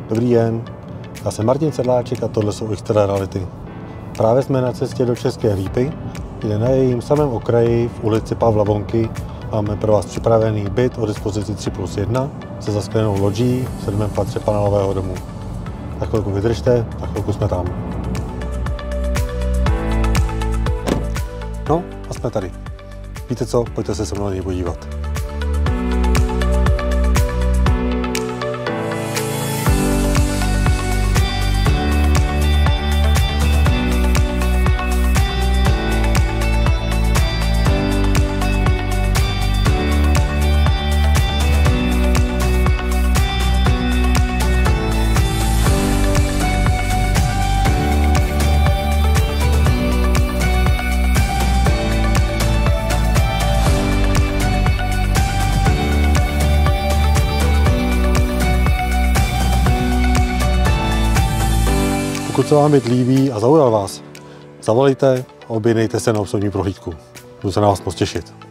Dobrý den, já jsem Martin Sedláček a tohle jsou Extra Reality. Právě jsme na cestě do České Lípy, kde na jejím samém okraji v ulici Pavla Vonky máme pro vás připravený byt o dispozici 3+1 se zasklenou lodží v 7. patře panelového domu. Tak chvilku vydržte, tak chvilku jsme tam. No a jsme tady. Víte co, pojďte se mnou na něj podívat. Pokud se vám byt líbí a zaujal vás, zavolejte a objednejte se na osobní prohlídku. Budu se na vás moc těšit.